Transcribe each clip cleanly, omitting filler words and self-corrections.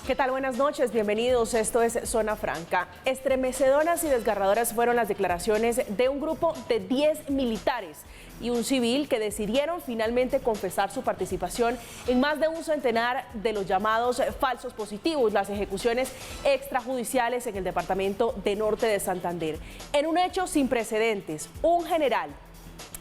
¿Qué tal? Buenas noches, bienvenidos. Esto es Zona Franca. Estremecedoras y desgarradoras fueron las declaraciones de un grupo de 10 militares y un civil que decidieron finalmente confesar su participación en más de un centenar de los llamados falsos positivos, las ejecuciones extrajudiciales en el departamento de Norte de Santander. En un hecho sin precedentes, un general,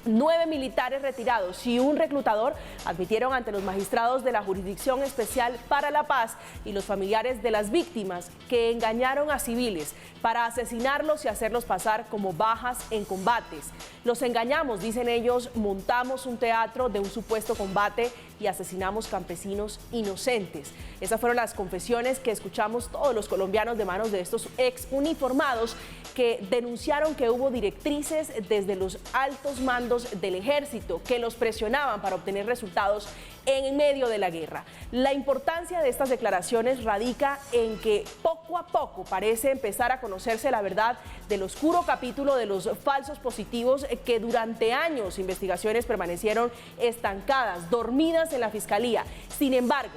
9 militares retirados y un reclutador admitieron ante los magistrados de la Jurisdicción Especial para la Paz y los familiares de las víctimas que engañaron a civiles para asesinarlos y hacerlos pasar como bajas en combates. Los engañamos, dicen ellos, montamos un teatro de un supuesto combate y asesinamos campesinos inocentes. Esas fueron las confesiones que escuchamos todos los colombianos de manos de estos ex uniformados que denunciaron que hubo directrices desde los altos mandos del ejército que los presionaban para obtener resultados en medio de la guerra. La importancia de estas declaraciones radica en que poco a poco parece empezar a conocerse la verdad del oscuro capítulo de los falsos positivos que durante años investigaciones permanecieron estancadas, dormidas en la Fiscalía. Sin embargo,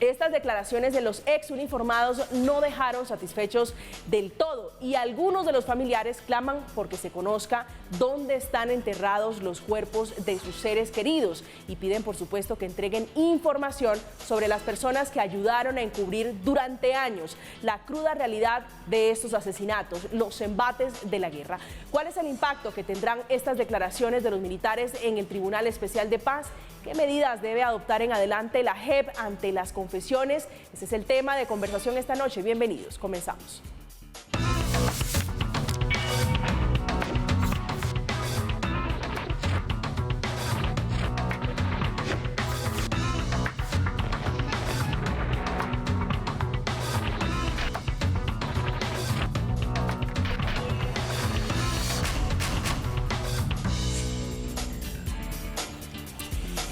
estas declaraciones de los ex uniformados no dejaron satisfechos del todo y algunos de los familiares claman porque se conozca dónde están enterrados los cuerpos de sus seres queridos y piden por supuesto que entreguen información sobre las personas que ayudaron a encubrir durante años la cruda realidad de estos asesinatos, los embates de la guerra. ¿Cuál es el impacto que tendrán estas declaraciones de los militares en el Tribunal Especial de Paz? ¿Qué medidas debe adoptar en adelante la JEP ante las confesiones? Ese es el tema de conversación esta noche. Bienvenidos, comenzamos.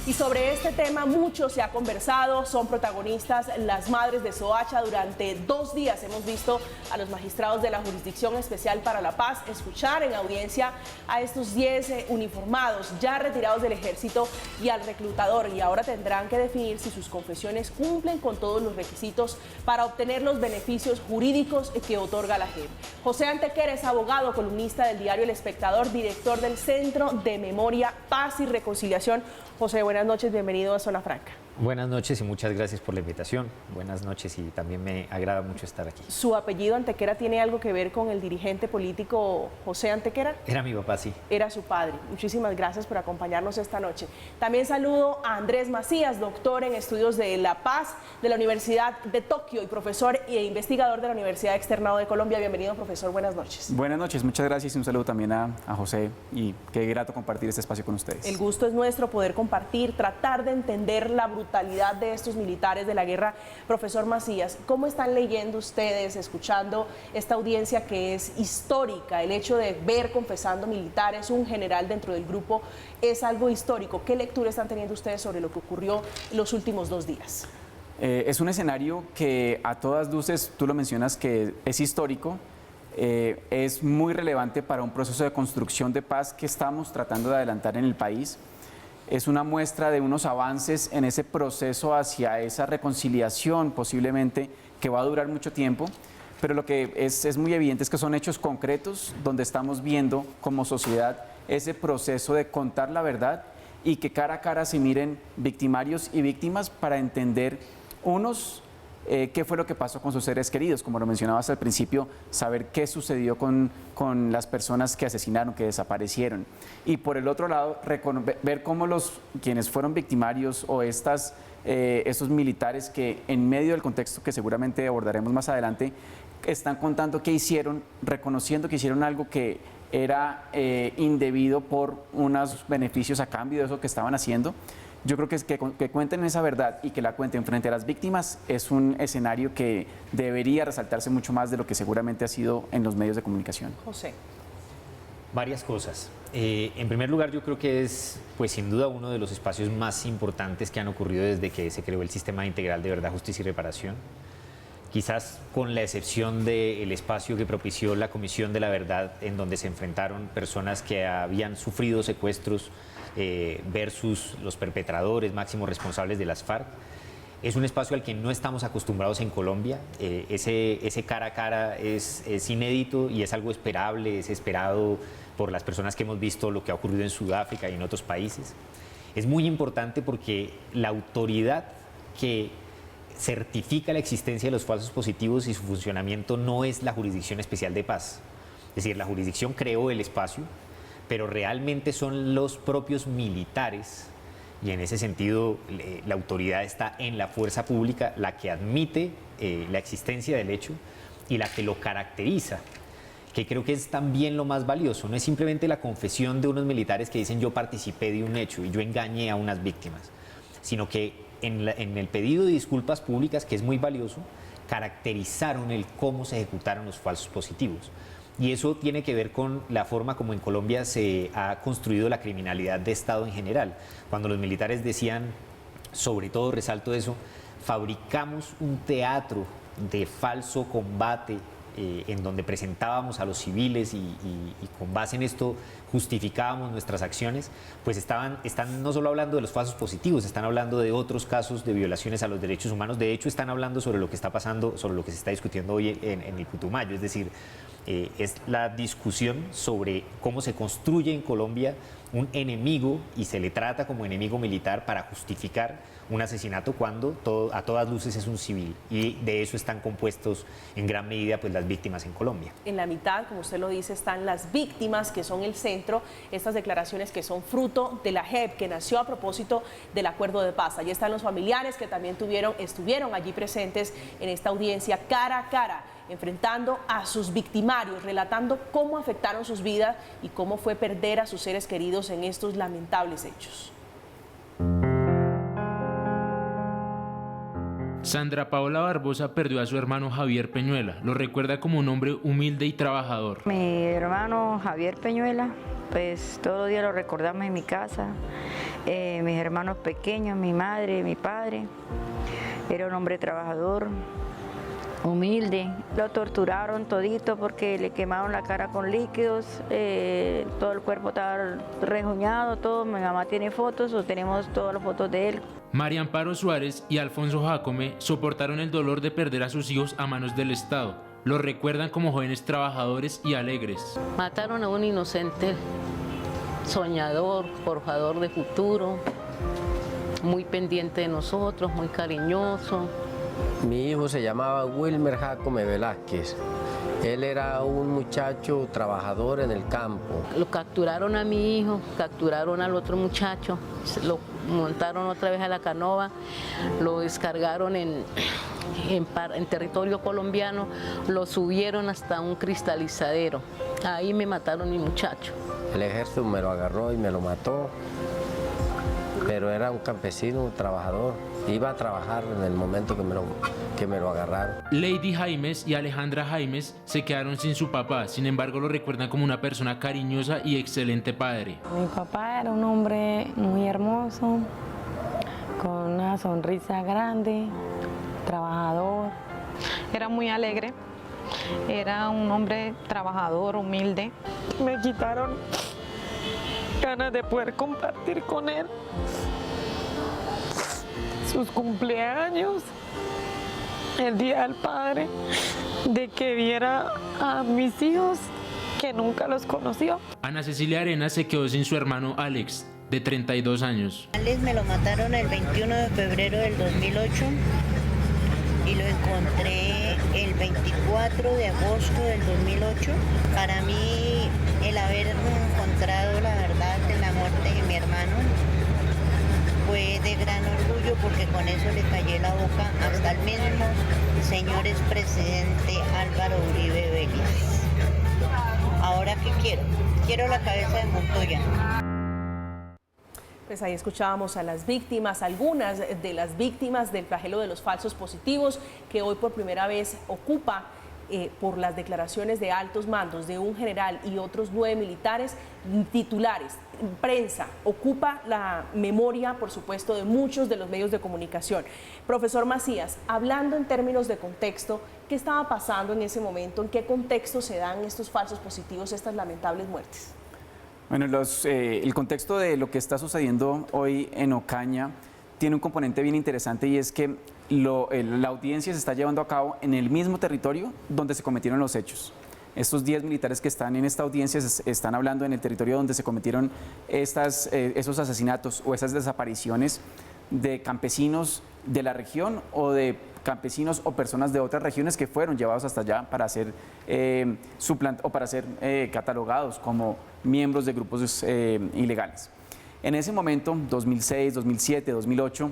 Y sobre este tema mucho se ha conversado, son protagonistas las madres de Soacha. Durante 2 días hemos visto a los magistrados de la Jurisdicción Especial para la Paz escuchar en audiencia a estos 10 uniformados ya retirados del ejército y al reclutador, y ahora tendrán que definir si sus confesiones cumplen con todos los requisitos para obtener los beneficios jurídicos que otorga la JEP. José Antequera es abogado, columnista del diario El Espectador, director del Centro de Memoria, Paz y Reconciliación. José, buenas noches, bienvenido a Zona Franca. Buenas noches y muchas gracias por la invitación. Buenas noches y también me agrada mucho estar aquí. ¿Su apellido Antequera tiene algo que ver con el dirigente político José Antequera? Era mi papá, sí. Era su padre. Muchísimas gracias por acompañarnos esta noche. También saludo a Andrés Macías, doctor en estudios de la paz de la Universidad de Tokio y profesor e investigador de la Universidad Externado de Colombia. Bienvenido, profesor. Buenas noches. Buenas noches, muchas gracias y un saludo también a José, y qué grato compartir este espacio con ustedes. El gusto es nuestro poder compartir, tratar de entender la brutalidad de estos militares de la guerra. Profesor Macías, ¿cómo están leyendo ustedes, escuchando esta audiencia que es histórica? El hecho de ver confesando militares, un general dentro del grupo, es algo histórico. ¿Qué lectura están teniendo ustedes sobre lo que ocurrió los últimos 2 días? Es un escenario que a todas luces, tú lo mencionas, que es histórico, es muy relevante para un proceso de construcción de paz que estamos tratando de adelantar en el país. Es una muestra de unos avances en ese proceso hacia esa reconciliación posiblemente que va a durar mucho tiempo, pero lo que es muy evidente es que son hechos concretos donde estamos viendo como sociedad ese proceso de contar la verdad y que cara a cara se miren victimarios y víctimas para entender qué fue lo que pasó con sus seres queridos, como lo mencionabas al principio, saber qué sucedió con las personas que asesinaron, que desaparecieron. Y por el otro lado, ver cómo quienes fueron victimarios o estos militares que en medio del contexto que seguramente abordaremos más adelante, están contando qué hicieron, reconociendo que hicieron algo que era indebido por unos beneficios a cambio de eso que estaban haciendo. Yo creo que cuenten esa verdad y que la cuenten frente a las víctimas es un escenario que debería resaltarse mucho más de lo que seguramente ha sido en los medios de comunicación. José. Varias cosas. En primer lugar, yo creo que es, pues sin duda, uno de los espacios más importantes que han ocurrido desde que se creó el Sistema Integral de Verdad, Justicia y Reparación. Quizás con la excepción del espacio que propició la Comisión de la Verdad, en donde se enfrentaron personas que habían sufrido secuestros versus los perpetradores máximos responsables de las FARC. Es un espacio al que no estamos acostumbrados en Colombia. Ese cara a cara es inédito y es algo esperable, es esperado por las personas que hemos visto lo que ha ocurrido en Sudáfrica y en otros países. Es muy importante porque la autoridad que certifica la existencia de los falsos positivos y su funcionamiento no es la Jurisdicción Especial de Paz. Es decir, la jurisdicción creó el espacio, pero realmente son los propios militares. Y en ese sentido, la autoridad está en la fuerza pública, la que admite la existencia del hecho y la que lo caracteriza, que creo que es también lo más valioso. No es simplemente la confesión de unos militares que dicen yo participé de un hecho y yo engañé a unas víctimas, sino que en el pedido de disculpas públicas, que es muy valioso, caracterizaron el cómo se ejecutaron los falsos positivos. Y eso tiene que ver con la forma como en Colombia se ha construido la criminalidad de Estado en general. Cuando los militares decían, sobre todo resalto eso, fabricamos un teatro de falso combate en donde presentábamos a los civiles y con base en esto justificábamos nuestras acciones, pues están no solo hablando de los falsos positivos, están hablando de otros casos de violaciones a los derechos humanos. De hecho, están hablando sobre lo que está pasando, sobre lo que se está discutiendo hoy en el Putumayo, es decir, es la discusión sobre cómo se construye en Colombia un enemigo y se le trata como enemigo militar para justificar un asesinato cuando a todas luces es un civil, y de eso están compuestos en gran medida pues las víctimas en Colombia. En la mitad, como usted lo dice, están las víctimas, que son el centro, estas declaraciones que son fruto de la JEP, que nació a propósito del acuerdo de paz. Allí están los familiares que también estuvieron allí presentes en esta audiencia cara a cara, enfrentando a sus victimarios, relatando cómo afectaron sus vidas y cómo fue perder a sus seres queridos en estos lamentables hechos. Sandra Paola Barbosa perdió a su hermano Javier Peñuela. Lo recuerda como un hombre humilde y trabajador. Mi hermano Javier Peñuela, pues todos los días lo recordamos en mi casa. Mis hermanos pequeños, mi madre, mi padre. Era un hombre trabajador, humilde. Lo torturaron todito porque le quemaron la cara con líquidos, todo el cuerpo estaba rejuñado, todo. Mi mamá tiene fotos, o tenemos todas las fotos de él. María Amparo Suárez y Alfonso Jácome soportaron el dolor de perder a sus hijos a manos del Estado. Los recuerdan como jóvenes trabajadores y alegres. Mataron a un inocente, soñador, forjador de futuro, muy pendiente de nosotros, muy cariñoso. Mi hijo se llamaba Wilmer Jácome Velázquez. Él era un muchacho trabajador en el campo. Lo capturaron a mi hijo, capturaron al otro muchacho, lo montaron otra vez a la canoa, lo descargaron en territorio colombiano, lo subieron hasta un cristalizadero. Ahí me mataron a mi muchacho. El ejército me lo agarró y me lo mató, pero era un campesino, un trabajador. Iba a trabajar en el momento que me lo agarraron. Lady Jaimes y Alejandra Jaimes se quedaron sin su papá, sin embargo lo recuerdan como una persona cariñosa y excelente padre. Mi papá era un hombre muy hermoso, con una sonrisa grande, trabajador. Era muy alegre, era un hombre trabajador, humilde. Me quitaron ganas de poder compartir con él sus cumpleaños, el Día del Padre, de que viera a mis hijos que nunca los conoció. Ana Cecilia Arenas se quedó sin su hermano Alex, de 32 años. Alex me lo mataron el 21 de febrero del 2008 y lo encontré el 24 de agosto del 2008. Para mí, el haber encontrado la verdad de la muerte de mi hermano fue de gran orgullo, porque con eso le callé la boca hasta el mismo señor expresidente Álvaro Uribe Vélez. ¿Ahora qué quiero? Quiero la cabeza de Montoya. Pues ahí escuchábamos a las víctimas, algunas de las víctimas del flagelo de los falsos positivos, que hoy por primera vez ocupa, por las declaraciones de altos mandos de un general y otros 9 militares titulares, prensa, ocupa la memoria, por supuesto, de muchos de los medios de comunicación. Profesor Macías, hablando en términos de contexto, ¿qué estaba pasando en ese momento? ¿En qué contexto se dan estos falsos positivos, estas lamentables muertes? Bueno, el contexto de lo que está sucediendo hoy en Ocaña tiene un componente bien interesante y es que la audiencia se está llevando a cabo en el mismo territorio donde se cometieron los hechos. Estos 10 militares que están en esta audiencia están hablando en el territorio donde se cometieron esos asesinatos o esas desapariciones de campesinos de la región o de campesinos o personas de otras regiones que fueron llevados hasta allá para ser catalogados como miembros de grupos ilegales. En ese momento, 2006, 2007, 2008,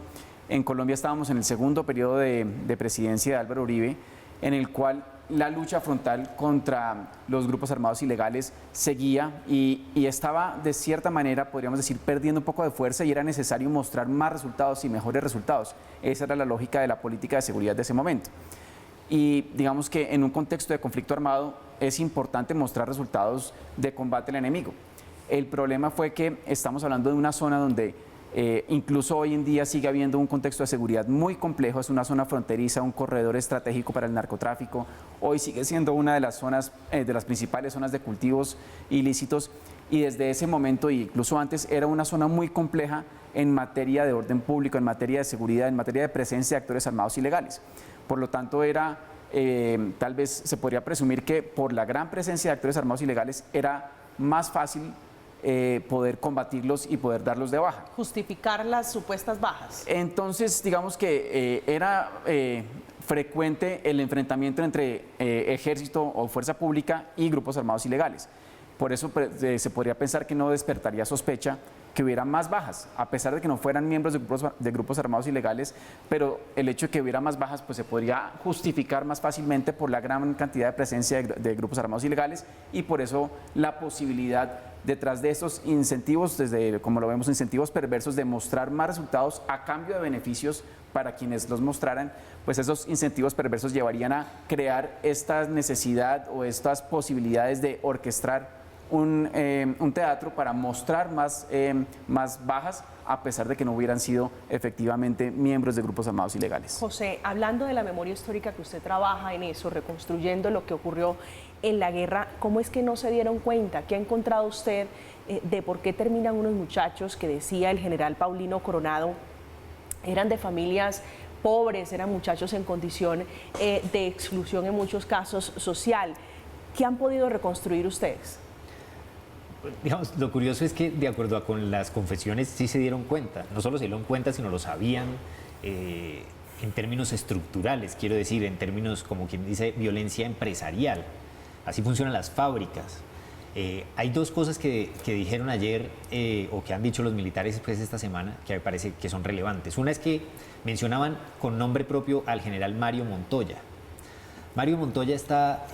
en Colombia estábamos en el segundo periodo de presidencia de Álvaro Uribe, en el cual la lucha frontal contra los grupos armados ilegales seguía y estaba, de cierta manera, podríamos decir, perdiendo un poco de fuerza y era necesario mostrar más resultados y mejores resultados. Esa era la lógica de la política de seguridad de ese momento. Y digamos que en un contexto de conflicto armado es importante mostrar resultados de combate al enemigo. El problema fue que estamos hablando de una zona donde incluso hoy en día sigue habiendo un contexto de seguridad muy complejo, es una zona fronteriza, un corredor estratégico para el narcotráfico, hoy sigue siendo una de las zonas, de las principales zonas de cultivos ilícitos y desde ese momento, incluso antes, era una zona muy compleja en materia de orden público, en materia de seguridad, en materia de presencia de actores armados ilegales. Por lo tanto, tal vez se podría presumir que por la gran presencia de actores armados ilegales era más fácil poder combatirlos y poder darlos de baja. Justificar las supuestas bajas. Entonces, digamos que era frecuente el enfrentamiento entre ejército o fuerza pública y grupos armados ilegales. Por eso se podría pensar que no despertaría sospecha que hubiera más bajas, a pesar de que no fueran miembros de grupos armados ilegales, pero el hecho de que hubiera más bajas pues se podría justificar más fácilmente por la gran cantidad de presencia de grupos armados ilegales y por eso la posibilidad detrás de estos incentivos, como lo vemos, incentivos perversos de mostrar más resultados a cambio de beneficios para quienes los mostraran, pues esos incentivos perversos llevarían a crear esta necesidad o estas posibilidades de orquestar un teatro para mostrar más bajas a pesar de que no hubieran sido efectivamente miembros de grupos armados ilegales. José, hablando de la memoria histórica que usted trabaja en eso, reconstruyendo lo que ocurrió en la guerra, ¿cómo es que no se dieron cuenta? ¿Qué ha encontrado usted de por qué terminan unos muchachos que decía el general Paulino Coronado eran de familias pobres, eran muchachos en condición de exclusión en muchos casos social? ¿Qué han podido reconstruir ustedes? Digamos, lo curioso es que de acuerdo con las confesiones sí se dieron cuenta, no solo se dieron cuenta, sino lo sabían en términos estructurales, quiero decir, en términos como quien dice violencia empresarial. Así funcionan las fábricas. Hay dos cosas que dijeron ayer o que han dicho los militares pues, esta semana que me parece que son relevantes. Una es que mencionaban con nombre propio al general Mario Montoya. Mario Montoya está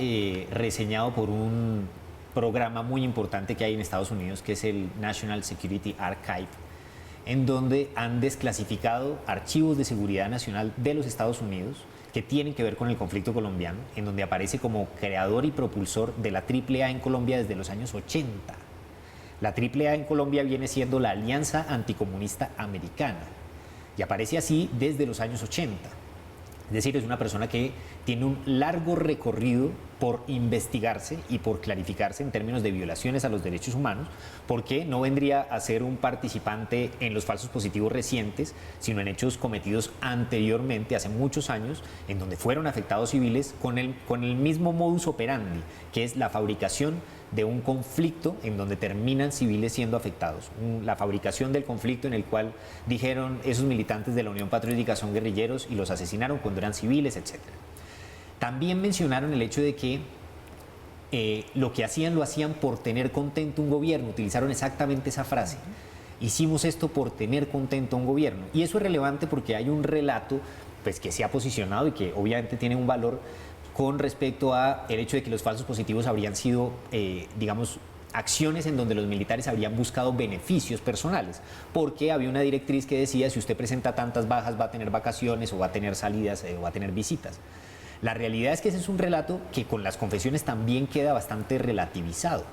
reseñado por un programa muy importante que hay en Estados Unidos, que es el National Security Archive, en donde han desclasificado archivos de seguridad nacional de los Estados Unidos que tienen que ver con el conflicto colombiano, en donde aparece como creador y propulsor de la AAA en Colombia desde los años 80. La AAA en Colombia viene siendo la Alianza Anticomunista Americana y aparece así desde los años 80. Es decir, es una persona que tiene un largo recorrido por investigarse y por clarificarse en términos de violaciones a los derechos humanos, porque no vendría a ser un participante en los falsos positivos recientes, sino en hechos cometidos anteriormente, hace muchos años, en donde fueron afectados civiles con el mismo modus operandi, que es la fabricación de un conflicto en donde terminan civiles siendo afectados. La fabricación del conflicto en el cual dijeron esos militantes de la Unión Patriótica son guerrilleros y los asesinaron cuando eran civiles, etc. También mencionaron el hecho de que lo que hacían lo hacían por tener contento un gobierno, utilizaron exactamente esa frase. Hicimos esto por tener contento a un gobierno. Y eso es relevante porque hay un relato pues, que se ha posicionado y que obviamente tiene un valor con respecto a el hecho de que los falsos positivos habrían sido, digamos, acciones en donde los militares habrían buscado beneficios personales, porque había una directriz que decía si usted presenta tantas bajas va a tener vacaciones o va a tener salidas o va a tener visitas. La realidad es que ese es un relato que con las confesiones también queda bastante relativizado,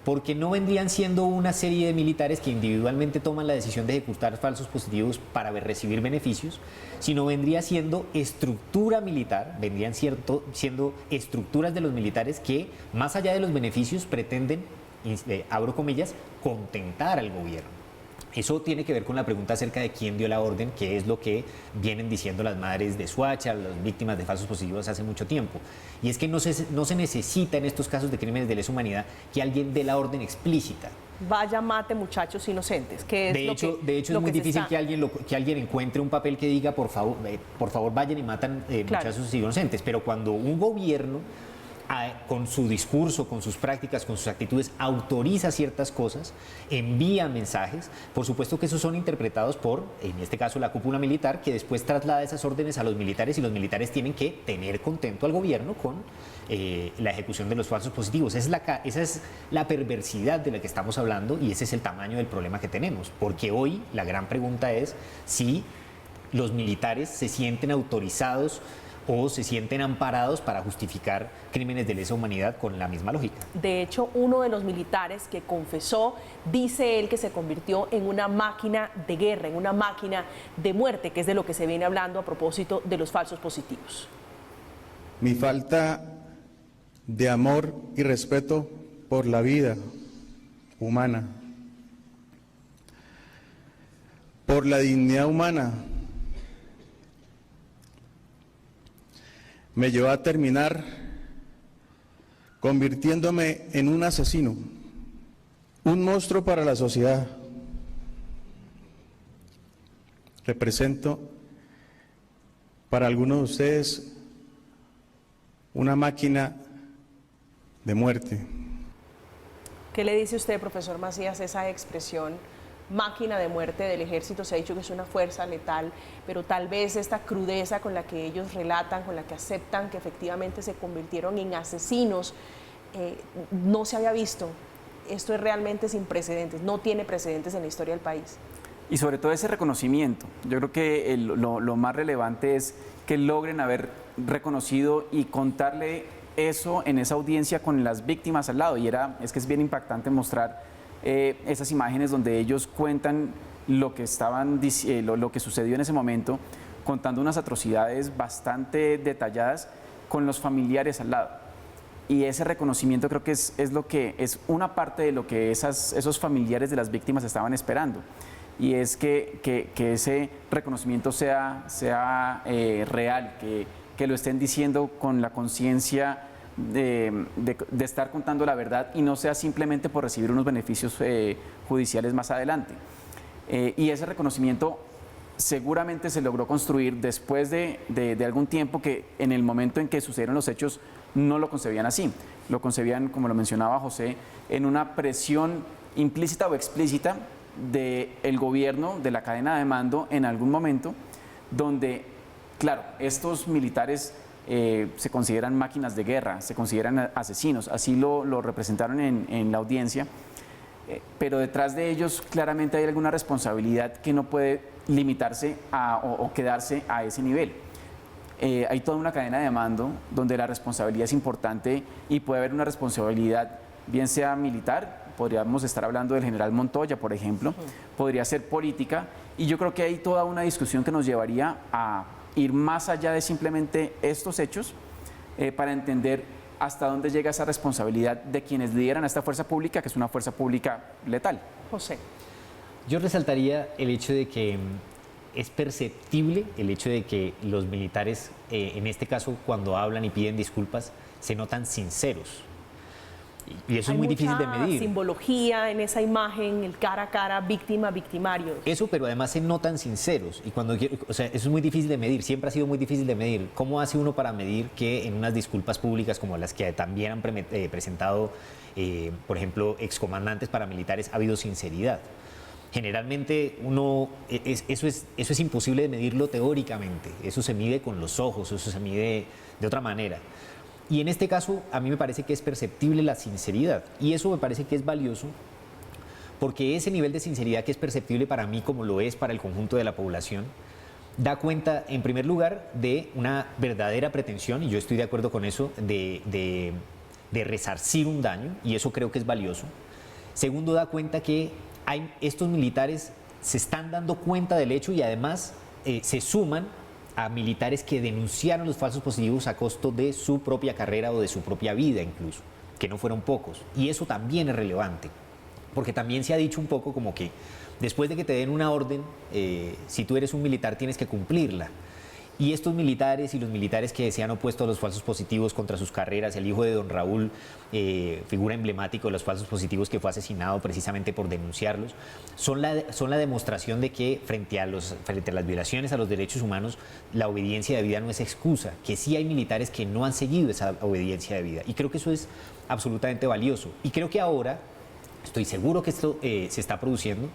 porque no vendrían siendo una serie de militares que individualmente toman la decisión de ejecutar falsos positivos para recibir beneficios, sino vendría siendo estructura militar, vendrían siendo estructuras de los militares que, más allá de los beneficios, pretenden, abro comillas, contentar al gobierno. Eso tiene que ver con la pregunta acerca de quién dio la orden, que es lo que vienen diciendo las madres de Soacha, las víctimas de falsos positivos hace mucho tiempo. Y es que no se necesita en estos casos de crímenes de lesa humanidad que alguien dé la orden explícita. Vaya, mate muchachos inocentes. Que es de hecho es muy difícil que alguien encuentre un papel que diga por favor vayan y matan muchachos inocentes. Pero cuando un gobierno con su discurso, con sus prácticas, con sus actitudes, autoriza ciertas cosas, envía mensajes, por supuesto que esos son interpretados por, en este caso, la cúpula militar, que después traslada esas órdenes a los militares y los militares tienen que tener contento al gobierno con la ejecución de los falsos positivos. Esa es la perversidad de la que estamos hablando y ese es el tamaño del problema que tenemos, porque hoy la gran pregunta es si los militares se sienten autorizados o se sienten amparados para justificar crímenes de lesa humanidad con la misma lógica. De hecho, uno de los militares que confesó, dice él que se convirtió en una máquina de guerra, en una máquina de muerte, que es de lo que se viene hablando a propósito de los falsos positivos. Mi falta de amor y respeto por la vida humana, por la dignidad humana, me llevó a terminar convirtiéndome en un asesino, un monstruo para la sociedad. Represento para algunos de ustedes una máquina de muerte. ¿Qué le dice usted, profesor Macías, esa expresión máquina de muerte del ejército? Se ha dicho que es una fuerza letal, pero tal vez esta crudeza con la que ellos relatan, con la que aceptan que efectivamente se convirtieron en asesinos, no se había visto. Esto es realmente sin precedentes, no tiene precedentes en la historia del país. Y sobre todo ese reconocimiento. Yo creo que lo más relevante es que logren haber reconocido y contarle eso en esa audiencia con las víctimas al lado. Y es que es bien impactante mostrar esas imágenes donde ellos cuentan lo que lo que sucedió en ese momento, contando unas atrocidades bastante detalladas con los familiares al lado. Y ese reconocimiento creo que es una parte de lo que esos familiares de las víctimas estaban esperando. Y es que ese reconocimiento sea real, que lo estén diciendo con la conciencia de estar contando la verdad y no sea simplemente por recibir unos beneficios judiciales más adelante. Y ese reconocimiento seguramente se logró construir después de algún tiempo, que en el momento en que sucedieron los hechos no lo concebían así. Lo concebían, como lo mencionaba José, en una presión implícita o explícita del gobierno, de la cadena de mando en algún momento, donde, claro, estos militares se consideran máquinas de guerra, se consideran asesinos, así lo representaron en la audiencia, pero detrás de ellos claramente hay alguna responsabilidad que no puede limitarse o quedarse a ese nivel. Hay toda una cadena de mando donde la responsabilidad es importante y puede haber una responsabilidad, bien sea militar, podríamos estar hablando del general Montoya, por ejemplo, podría ser política, y yo creo que hay toda una discusión que nos llevaría a ir más allá de simplemente estos hechos para entender hasta dónde llega esa responsabilidad de quienes lideran a esta fuerza pública, que es una fuerza pública letal. José. Yo resaltaría el hecho de que es perceptible el hecho de que los militares, en este caso, cuando hablan y piden disculpas, se notan sinceros. Y eso es muy difícil de medir. Hay simbología en esa imagen, el cara a cara, víctima, victimario. Eso, pero además se notan sinceros. Y eso es muy difícil de medir, siempre ha sido muy difícil de medir. ¿Cómo hace uno para medir que en unas disculpas públicas como las que también han presentado, por ejemplo, excomandantes paramilitares, ha habido sinceridad? Generalmente eso es imposible de medirlo teóricamente. Eso se mide con los ojos, eso se mide de otra manera. Y en este caso, a mí me parece que es perceptible la sinceridad. Y eso me parece que es valioso, porque ese nivel de sinceridad que es perceptible para mí, como lo es para el conjunto de la población, da cuenta, en primer lugar, de una verdadera pretensión, y yo estoy de acuerdo con eso, de resarcir un daño, y eso creo que es valioso. Segundo, da cuenta que estos militares se están dando cuenta del hecho y además se suman a militares que denunciaron los falsos positivos a costo de su propia carrera o de su propia vida incluso, que no fueron pocos. Y eso también es relevante. porque también se ha dicho un poco como que después de que te den una orden, si tú eres un militar tienes que cumplirla. Y estos militares y los militares que se han opuesto a los falsos positivos contra sus carreras, el hijo de don Raúl, figura emblemático de los falsos positivos que fue asesinado precisamente por denunciarlos, son la demostración de que frente a las violaciones a los derechos humanos, la obediencia de vida no es excusa, que sí hay militares que no han seguido esa obediencia de vida. Y creo que eso es absolutamente valioso. Y creo que ahora, estoy seguro que esto se está produciendo,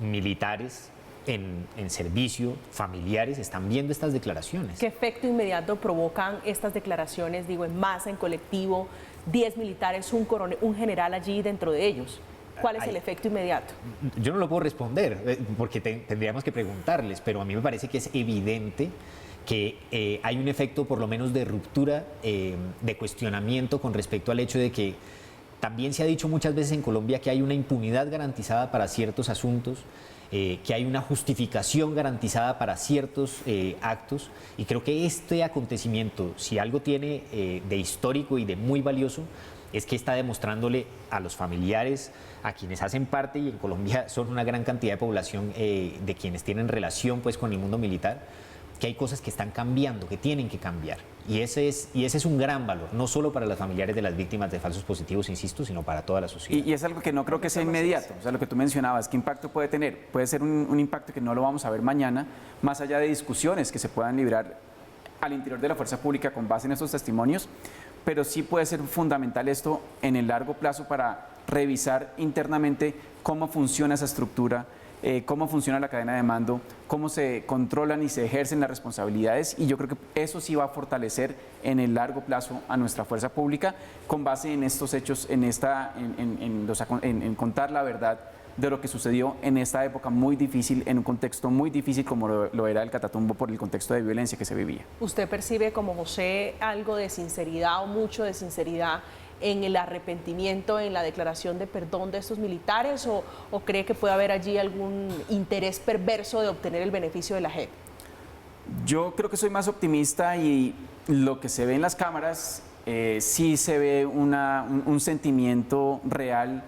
militares en servicio, familiares, están viendo estas declaraciones. ¿Qué efecto inmediato provocan estas declaraciones, digo, en masa, en colectivo, 10 militares, un coronel, un general allí dentro de ellos? ¿Cuál es el efecto inmediato? Yo no lo puedo responder, porque tendríamos que preguntarles, pero a mí me parece que es evidente que hay un efecto por lo menos de ruptura, de cuestionamiento con respecto al hecho de que también se ha dicho muchas veces en Colombia que hay una impunidad garantizada para ciertos asuntos, que hay una justificación garantizada para ciertos actos, y creo que este acontecimiento, si algo tiene de histórico y de muy valioso, es que está demostrándole a los familiares, a quienes hacen parte, y en Colombia son una gran cantidad de población de quienes tienen relación pues con el mundo militar, que hay cosas que están cambiando, que tienen que cambiar. Y ese es un gran valor, no solo para los familiares de las víctimas de falsos positivos, insisto, sino para toda la sociedad. Y es algo que no creo que sea inmediato. O sea, lo que tú mencionabas, ¿qué impacto puede tener? Puede ser un impacto que no lo vamos a ver mañana, más allá de discusiones que se puedan librar al interior de la fuerza pública con base en estos testimonios, pero sí puede ser fundamental esto en el largo plazo para revisar internamente cómo funciona esa estructura, cómo funciona la cadena de mando, cómo se controlan y se ejercen las responsabilidades, y yo creo que eso sí va a fortalecer en el largo plazo a nuestra fuerza pública con base en estos hechos, en contar la verdad de lo que sucedió en esta época muy difícil, en un contexto muy difícil como lo era el Catatumbo por el contexto de violencia que se vivía. ¿Usted percibe como José algo de sinceridad o mucho de sinceridad en el arrepentimiento, en la declaración de perdón de estos militares, o cree que puede haber allí algún interés perverso de obtener el beneficio de la JEP? Yo creo que soy más optimista, y lo que se ve en las cámaras sí se ve un sentimiento real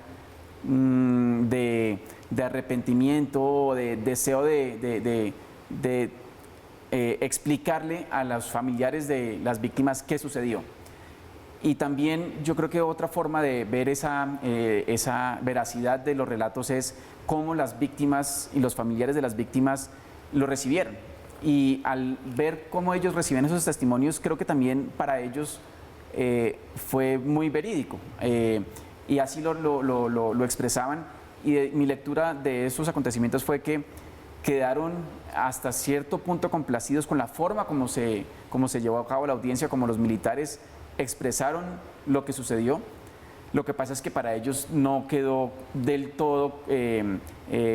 de arrepentimiento, de deseo de explicarle a los familiares de las víctimas qué sucedió. Y también yo creo que otra forma de ver esa veracidad de los relatos es cómo las víctimas y los familiares de las víctimas lo recibieron. Y al ver cómo ellos reciben esos testimonios, creo que también para ellos fue muy verídico. Y así lo expresaban. Y mi lectura de esos acontecimientos fue que quedaron hasta cierto punto complacidos con la forma como se llevó a cabo la audiencia, como los militares expresaron lo que sucedió. Lo que pasa es que para ellos no quedó del todo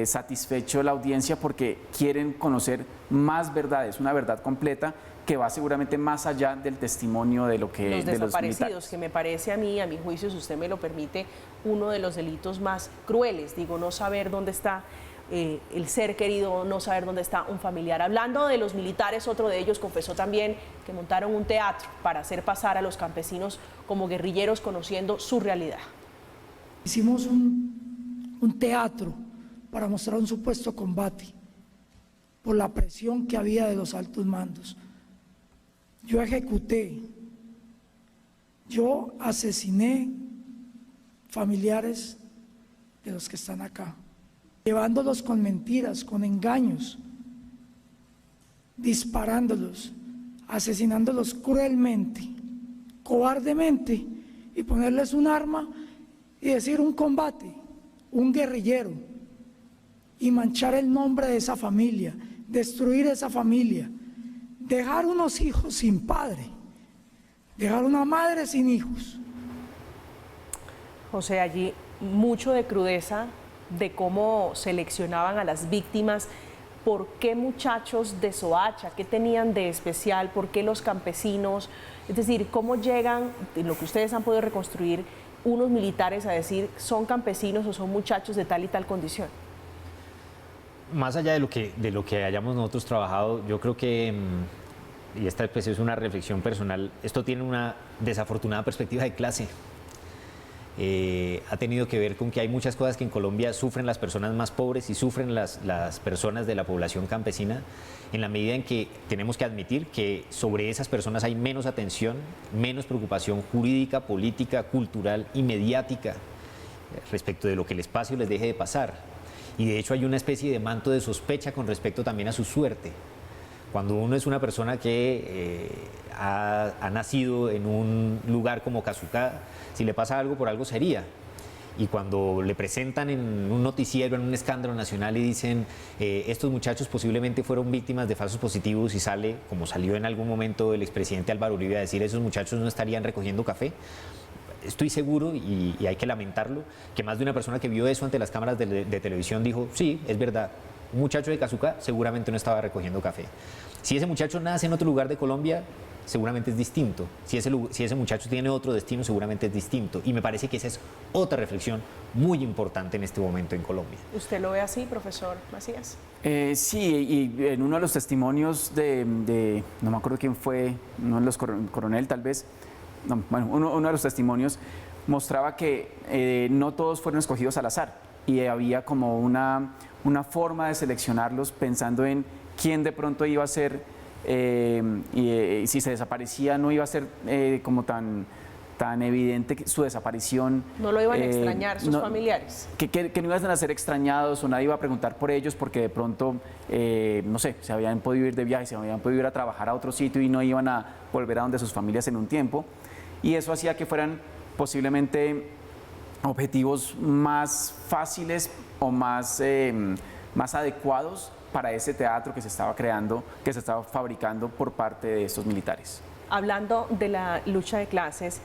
satisfecho la audiencia, porque quieren conocer más verdades, una verdad completa que va seguramente más allá del testimonio de lo que los desaparecidos, que me parece a mi juicio, si usted me lo permite, uno de los delitos más crueles. Digo, no saber dónde está el ser querido, no saber dónde está un familiar. Hablando de los militares, otro de ellos confesó también que montaron un teatro para hacer pasar a los campesinos como guerrilleros, conociendo su realidad. Hicimos un teatro para mostrar un supuesto combate por la presión que había de los altos mandos. Yo ejecuté, yo asesiné familiares de los que están acá, llevándolos con mentiras, con engaños, disparándolos, asesinándolos cruelmente, cobardemente, y ponerles un arma y decir un combate, un guerrillero, y manchar el nombre de esa familia, destruir esa familia, dejar unos hijos sin padre, dejar una madre sin hijos. José, allí mucho de crudeza, de cómo seleccionaban a las víctimas. ¿Por qué muchachos de Soacha? ¿Qué tenían de especial? ¿Por qué los campesinos? Es decir, ¿cómo llegan, en lo que ustedes han podido reconstruir, unos militares a decir son campesinos o son muchachos de tal y tal condición? Más allá de lo que hayamos nosotros trabajado, yo creo que, y esta pues es una reflexión personal, esto tiene una desafortunada perspectiva de clase. ha tenido que ver con que hay muchas cosas que en Colombia sufren las personas más pobres y sufren las personas de la población campesina, en la medida en que tenemos que admitir que sobre esas personas hay menos atención, menos preocupación jurídica, política, cultural y mediática respecto de lo que el espacio les deje de pasar. Y de hecho hay una especie de manto de sospecha con respecto también a su suerte. Cuando uno es una persona que ha nacido en un lugar como Cazucá, si le pasa algo, por algo sería. Y cuando le presentan en un noticiero, en un escándalo nacional y dicen estos muchachos posiblemente fueron víctimas de falsos positivos y sale, como salió en algún momento el expresidente Álvaro Uribe a decir esos muchachos no estarían recogiendo café, estoy seguro, y hay que lamentarlo, que más de una persona que vio eso ante las cámaras de televisión dijo, sí, es verdad, un muchacho de Cazucá seguramente no estaba recogiendo café. Si ese muchacho nace en otro lugar de Colombia, seguramente es distinto. Si ese muchacho tiene otro destino, seguramente es distinto. Y me parece que esa es otra reflexión muy importante en este momento en Colombia. ¿Usted lo ve así, profesor Macías? Sí, y en uno de los testimonios no me acuerdo quién fue, uno de los coronel tal vez, no, bueno, uno de los testimonios mostraba que no todos fueron escogidos al azar y había como una forma de seleccionarlos pensando en quién de pronto iba a ser, y si se desaparecía no iba a ser como tan evidente su desaparición. ¿No lo iban a extrañar sus familiares? Que no iban a ser extrañados o nadie iba a preguntar por ellos porque de pronto, no sé, se habían podido ir de viaje, se habían podido ir a trabajar a otro sitio y no iban a volver a donde sus familias en un tiempo. Y eso hacía que fueran posiblemente objetivos más fáciles o más adecuados para ese teatro que se estaba creando, que se estaba fabricando por parte de estos militares. Hablando de la lucha de clases,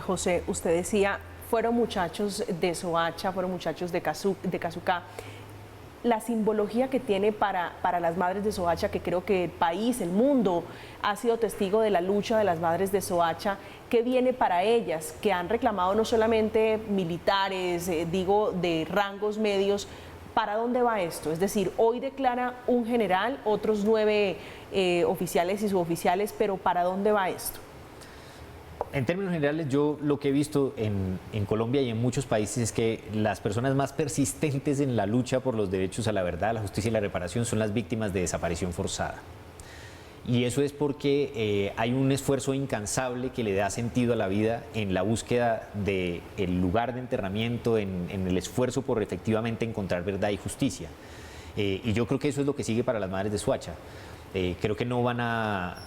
José, usted decía, fueron muchachos de Soacha, fueron muchachos de Cazucá. La simbología que tiene para las madres de Soacha, que creo que el país, el mundo, ha sido testigo de la lucha de las madres de Soacha, ¿qué viene para ellas? Que han reclamado no solamente militares, digo, de rangos medios. ¿Para dónde va esto? Es decir, hoy declara un general, otros 9 oficiales y suboficiales, pero ¿para dónde va esto? En términos generales, yo lo que he visto en Colombia y en muchos países es que las personas más persistentes en la lucha por los derechos a la verdad, la justicia y la reparación son las víctimas de desaparición forzada. Y eso es porque hay un esfuerzo incansable que le da sentido a la vida en la búsqueda del lugar de enterramiento, en el esfuerzo por efectivamente encontrar verdad y justicia. Y yo creo que eso es lo que sigue para las madres de Soacha. Creo que no van a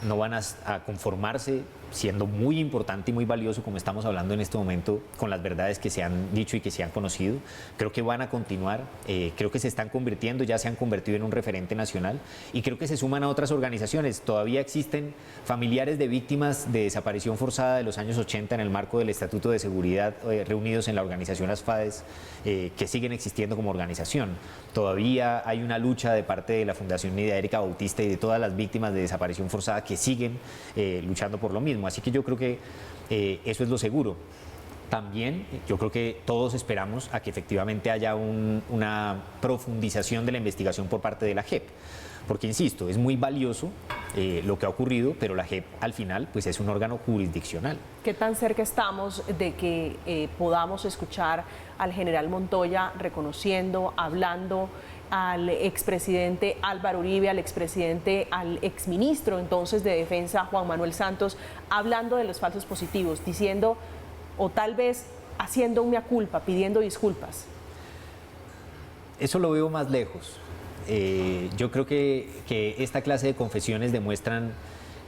conformarse, siendo muy importante y muy valioso, como estamos hablando en este momento, con las verdades que se han dicho y que se han conocido. Creo que van a continuar, creo que se están convirtiendo, ya se han convertido en un referente nacional y creo que se suman a otras organizaciones. Todavía existen familiares de víctimas de desaparición forzada de los años 80 en el marco del Estatuto de Seguridad reunidos en la organización ASFADES, que siguen existiendo como organización. Todavía hay una lucha de parte de la Fundación Nidia Erika Bautista y de todas las víctimas de desaparición forzada que siguen luchando por lo mismo. Así que yo creo que eso es lo seguro. También yo creo que todos esperamos a que efectivamente haya una profundización de la investigación por parte de la JEP. Porque, insisto, es muy valioso lo que ha ocurrido, pero la JEP al final pues es un órgano jurisdiccional. ¿Qué tan cerca estamos de que podamos escuchar al general Montoya reconociendo, hablando, al expresidente Álvaro Uribe, al exministro entonces de Defensa Juan Manuel Santos, hablando de los falsos positivos, diciendo, o tal vez haciendo un mea culpa, pidiendo disculpas? Eso lo veo más lejos. Yo creo que esta clase de confesiones demuestran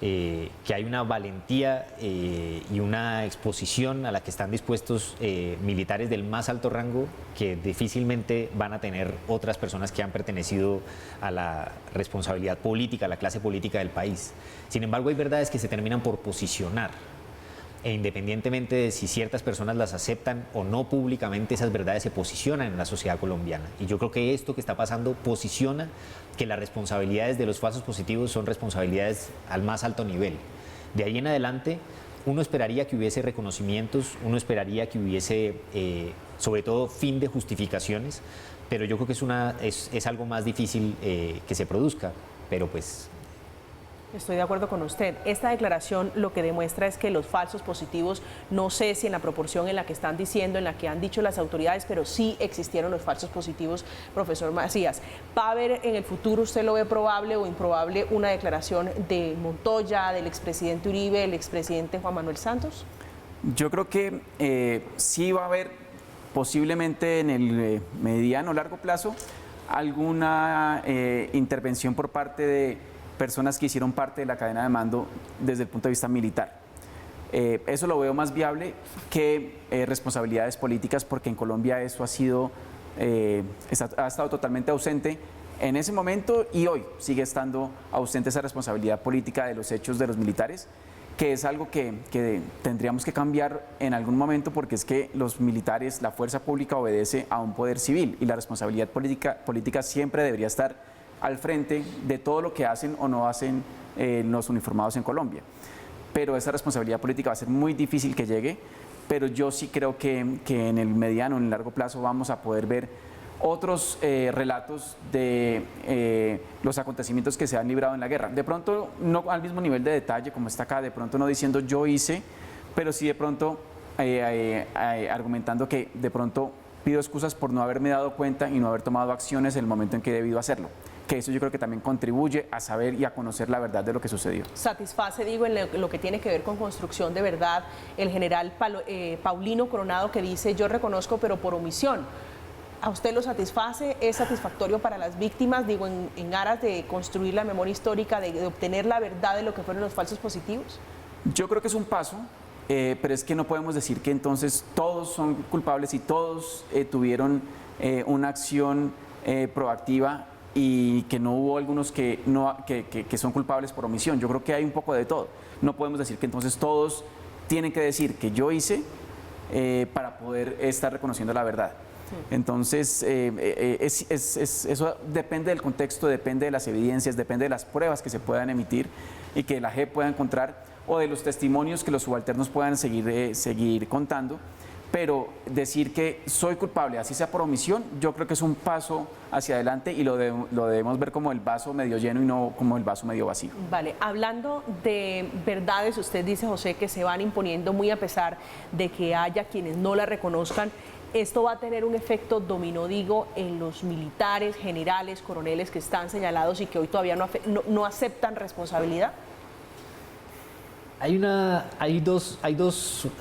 que hay una valentía y una exposición a la que están dispuestos militares del más alto rango que difícilmente van a tener otras personas que han pertenecido a la responsabilidad política, a la clase política del país. Sin embargo, hay verdades que se terminan por posicionar. E independientemente de si ciertas personas las aceptan o no públicamente, esas verdades se posicionan en la sociedad colombiana. Y yo creo que esto que está pasando posiciona que las responsabilidades de los falsos positivos son responsabilidades al más alto nivel. De ahí en adelante, uno esperaría que hubiese reconocimientos, uno esperaría que hubiese, sobre todo, fin de justificaciones, pero yo creo que es algo más difícil que se produzca, pero pues Estoy de acuerdo con usted. Esta declaración lo que demuestra es que los falsos positivos, no sé si en la proporción en la que están diciendo, en la que han dicho las autoridades, pero sí existieron los falsos positivos, profesor Macías. ¿Va a haber en el futuro, usted lo ve probable o improbable, una declaración de Montoya, del expresidente Uribe, del expresidente Juan Manuel Santos? Yo creo que sí va a haber posiblemente en el mediano o largo plazo alguna intervención por parte de personas que hicieron parte de la cadena de mando desde el punto de vista militar. Eso lo veo más viable que responsabilidades políticas, porque en Colombia eso ha estado totalmente ausente en ese momento, y hoy sigue estando ausente esa responsabilidad política de los hechos de los militares, que es algo que tendríamos que cambiar en algún momento, porque es que los militares, la fuerza pública obedece a un poder civil, y la responsabilidad política siempre debería estar al frente de todo lo que hacen o no hacen los uniformados en Colombia. Pero esa responsabilidad política va a ser muy difícil que llegue, pero yo sí creo que en el mediano, en el largo plazo, vamos a poder ver otros relatos de los acontecimientos que se han librado en la guerra. De pronto, no al mismo nivel de detalle como está acá, de pronto no diciendo yo hice, pero sí de pronto argumentando que de pronto pido excusas por no haberme dado cuenta y no haber tomado acciones en el momento en que he debido hacerlo. Que eso yo creo que también contribuye a saber y a conocer la verdad de lo que sucedió. Satisface, digo, en lo que tiene que ver con construcción de verdad, el general Paulino Coronado, que dice: yo reconozco, pero por omisión. ¿A usted lo satisface? ¿Es satisfactorio para las víctimas, digo, en aras de construir la memoria histórica, de obtener la verdad de lo que fueron los falsos positivos? Yo creo que es un paso, pero es que no podemos decir que entonces todos son culpables y todos tuvieron una acción proactiva, y que no hubo algunos que son culpables por omisión. Yo creo que hay un poco de todo. No podemos decir que entonces todos tienen que decir que yo hice para poder estar reconociendo la verdad. Entonces, eso depende del contexto, depende de las evidencias, depende de las pruebas que se puedan emitir y que la JEP pueda encontrar, o de los testimonios que los subalternos puedan seguir contando. Pero decir que soy culpable, así sea por omisión, yo creo que es un paso hacia adelante, y lo debemos ver como el vaso medio lleno y no como el vaso medio vacío. Vale, hablando de verdades, usted dice, José, que se van imponiendo muy a pesar de que haya quienes no la reconozcan. ¿Esto va a tener un efecto dominó, digo, en los militares, generales, coroneles que están señalados y que hoy todavía no aceptan responsabilidad?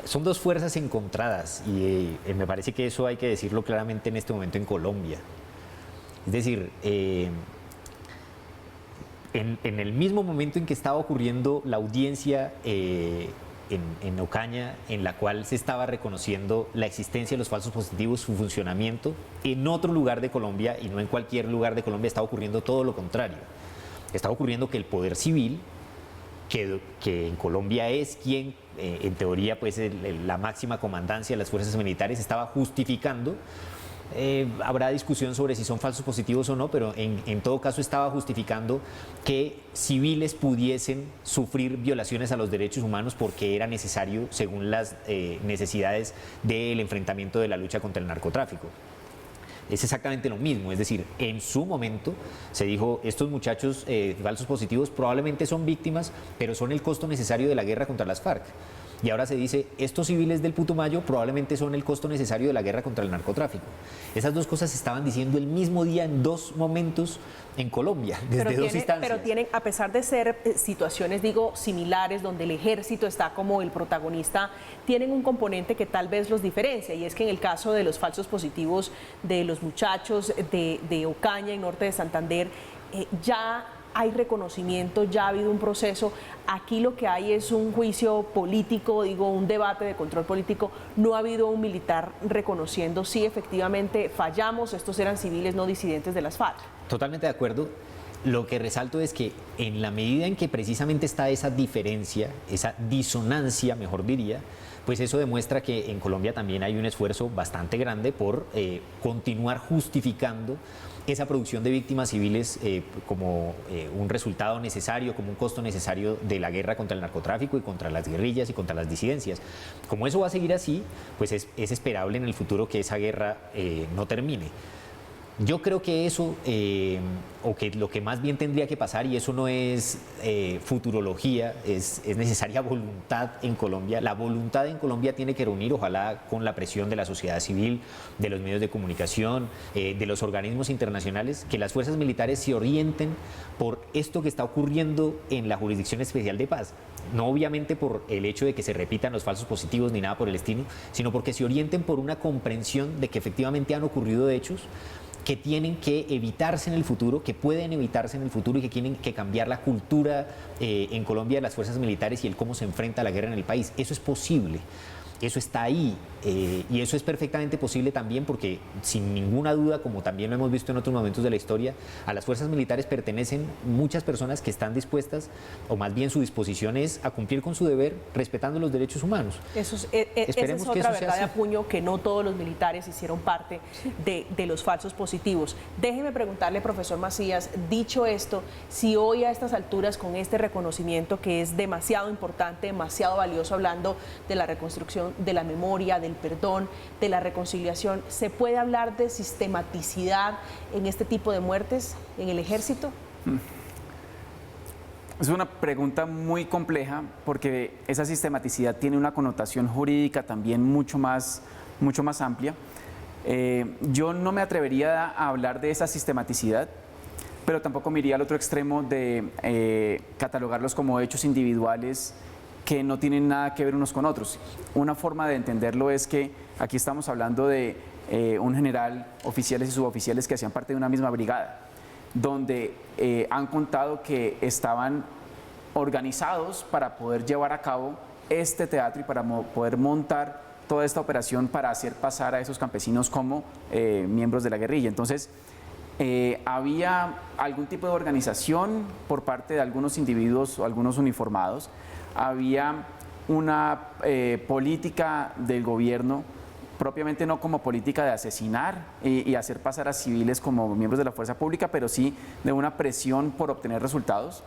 Son dos fuerzas encontradas, y me parece que eso hay que decirlo claramente en este momento en Colombia. Es decir, en el mismo momento en que estaba ocurriendo la audiencia en Ocaña, en la cual se estaba reconociendo la existencia de los falsos positivos, su funcionamiento, en otro lugar de Colombia, y no en cualquier lugar de Colombia, está ocurriendo todo lo contrario. Está ocurriendo que el poder civil, que en Colombia es quien, en teoría, pues la máxima comandancia de las fuerzas militares, estaba justificando. Habrá discusión sobre si son falsos positivos o no, pero en todo caso estaba justificando que civiles pudiesen sufrir violaciones a los derechos humanos porque era necesario según las necesidades del enfrentamiento de la lucha contra el narcotráfico. Es exactamente lo mismo, es decir, en su momento se dijo, estos muchachos falsos positivos probablemente son víctimas, pero son el costo necesario de la guerra contra las FARC. Y ahora se dice, estos civiles del Putumayo probablemente son el costo necesario de la guerra contra el narcotráfico. Esas dos cosas se estaban diciendo el mismo día en dos momentos en Colombia, desde dos instancias. Pero tienen, a pesar de ser situaciones, digo, similares, donde el ejército está como el protagonista, tienen un componente que tal vez los diferencia, y es que en el caso de los falsos positivos de los muchachos de Ocaña, en norte de Santander, ya hay reconocimiento, ya ha habido un proceso. Aquí lo que hay es un juicio político, digo, un debate de control político. No ha habido un militar reconociendo si efectivamente fallamos, estos eran civiles no disidentes de las FARC. Totalmente de acuerdo. Lo que resalto es que en la medida en que precisamente está esa diferencia, esa disonancia, mejor diría, pues eso demuestra que en Colombia también hay un esfuerzo bastante grande por continuar justificando esa producción de víctimas civiles como un resultado necesario, como un costo necesario de la guerra contra el narcotráfico y contra las guerrillas y contra las disidencias. Como eso va a seguir así, pues es esperable en el futuro que esa guerra no termine. Yo creo que eso, o que lo que más bien tendría que pasar, y eso no es futurología, es necesaria voluntad en Colombia. La voluntad en Colombia tiene que reunir, ojalá con la presión de la sociedad civil, de los medios de comunicación, de los organismos internacionales, que las fuerzas militares se orienten por esto que está ocurriendo en la Jurisdicción Especial de Paz. No obviamente por el hecho de que se repitan los falsos positivos ni nada por el estilo, sino porque se orienten por una comprensión de que efectivamente han ocurrido hechos que tienen que evitarse en el futuro, que pueden evitarse en el futuro y que tienen que cambiar la cultura en Colombia de las fuerzas militares y el cómo se enfrenta la guerra en el país. Eso es posible, eso está ahí, y eso es perfectamente posible también porque, sin ninguna duda, como también lo hemos visto en otros momentos de la historia, a las fuerzas militares pertenecen muchas personas que están dispuestas, o más bien su disposición es a cumplir con su deber respetando los derechos humanos. Esa es otra verdad de apuño, que no todos los militares hicieron parte de los falsos positivos. Déjeme preguntarle, profesor Macías, dicho esto, si hoy a estas alturas, con este reconocimiento que es demasiado importante, demasiado valioso, hablando de la reconstrucción de la memoria, del perdón, de la reconciliación, ¿se puede hablar de sistematicidad en este tipo de muertes en el ejército? Es una pregunta muy compleja porque esa sistematicidad tiene una connotación jurídica también mucho más amplia. Yo no me atrevería a hablar de esa sistematicidad, pero tampoco me iría al otro extremo de catalogarlos como hechos individuales que no tienen nada que ver unos con otros. Una forma de entenderlo es que aquí estamos hablando de un general, oficiales y suboficiales que hacían parte de una misma brigada, donde han contado que estaban organizados para poder llevar a cabo este teatro y para poder montar toda esta operación para hacer pasar a esos campesinos como miembros de la guerrilla. Entonces, había algún tipo de organización por parte de algunos individuos o algunos uniformados. Había una política del gobierno, propiamente no como política de asesinar y hacer pasar a civiles como miembros de la fuerza pública, pero sí de una presión por obtener resultados.